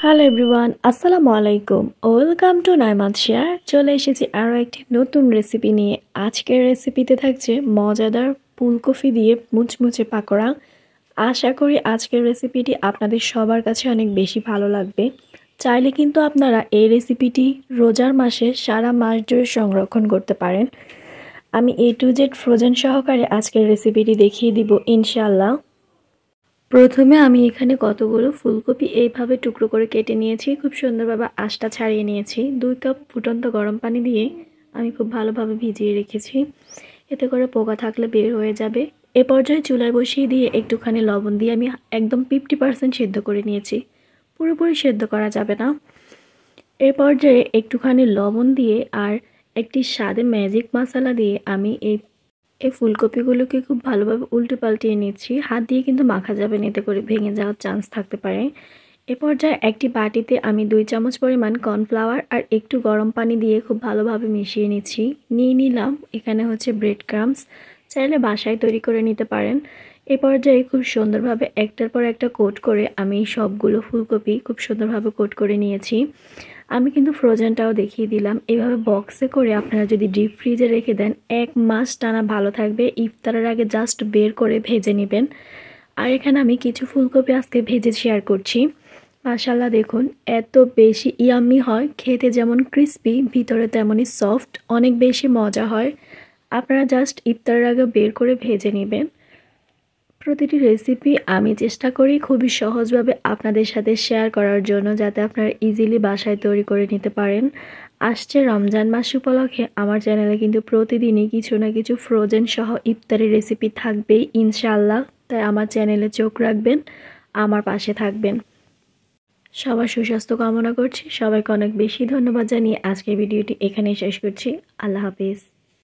Hello everyone, আসসালামু আলাইকুম। Welcome to Naimat share. চলে এসেছি আরও একটি নতুন রেসিপি নিয়ে। আজকের রেসিপিতে থাকছে মজাদার ফুলকপি দিয়ে মুচমুচে পাকোড়া। আশা করি আজকের রেসিপিটি আপনাদের সবার কাছে অনেক বেশি ভালো লাগবে। চাইলে কিন্তু আপনারা এই রেসিপিটি রোজার মাসে সারা মাস জুড়ে সংরক্ষণ করতে পারেন। আমি A to Z ফ্রোজেন সহকারে আজকের রেসিপিটি দেখিয়ে দিব ইনশাআল্লাহ। প্রথমে আমি এখানে কতগুলো ফুলকপি এইভাবে টুকরো করে কেটে নিয়েছি, খুব সুন্দরভাবে আঁশটা ছাড়িয়ে নিয়েছি। 2 কাপ ফুটন্ত গরম পানি দিয়ে আমি খুব ভালোভাবে ভিজিয়ে রেখেছি, এতে করে পোকা থাকলে বের হয়ে যাবে। এ পর্যায়ে চুলায় বসিয়ে দিয়ে একটুখানি লবণ দিয়ে আমি একদম 50% সেদ্ধ করে নিয়েছি, পুরোপুরি সেদ্ধ করা যাবে না। এ পর্যায়ে একটুখানি লবণ দিয়ে আর একটি স্বাদে ম্যাজিক মশলা দিয়ে আমি এই ফুলকপিগুলোকে খুব ভালোভাবে উল্টে পাল্টিয়ে নিচ্ছি। হাত দিয়ে কিন্তু মাখা যাবে না, এতে করে ভেঙে যাওয়ার চান্স থাকতে পারে। এ পর্যায়ে একটি বাটিতে আমি 2 চামচ পরিমাণ কর্নফ্লাওয়ার আর একটু গরম পানি দিয়ে খুব ভালোভাবে মিশিয়ে নিচ্ছি। নিয়ে নিলাম এখানে হচ্ছে ব্রেড ক্রাম্বস, চাইলে বাসায় তৈরি করে নিতে পারেন। এ পর্যায়ে খুব সুন্দরভাবে একটার পর একটা কোট করে আমি সবগুলো ফুলকপি খুব সুন্দরভাবে কোট করে নিয়েছি। আমি কিন্তু ফ্রোজেনটাও দেখিয়ে দিলাম। এভাবে বক্সে করে আপনারা যদি ডিপ ফ্রিজে রেখে দেন 1 মাস টানা ভালো থাকবে। ইফতারের আগে জাস্ট বের করে ভেজে নেবেন। আর এখানে আমি কিছু ফুলকপি আজকে ভেজে শেয়ার করছি। মাশাআল্লাহ, দেখুন এত বেশি ইয়াম্মি হয়, খেতে যেমন ক্রিস্পি ভিতরে তেমনই সফট, অনেক বেশি মজা হয়। আপনারা জাস্ট ইফতারের আগে বের করে ভেজে নেবেন। প্রতিটি রেসিপি আমি চেষ্টা করি খুবই সহজভাবে আপনাদের সাথে শেয়ার করার জন্য, যাতে আপনারা ইজিলি বাসায় তৈরি করে নিতে পারেন। আসছে রমজান মাস উপলক্ষে আমার চ্যানেলে কিন্তু প্রতিদিনই কিছু না কিছু ফ্রোজেন সহ ইফতারি রেসিপি থাকবেই ইনশাআল্লাহ। তাই আমার চ্যানেলে চোখ রাখবেন, আমার পাশে থাকবেন। সবার সুস্বাস্থ্য কামনা করছি। সবাইকে অনেক বেশি ধন্যবাদ জানিয়ে আজকের ভিডিওটি এখানেই শেষ করছি। আল্লাহ হাফিজ।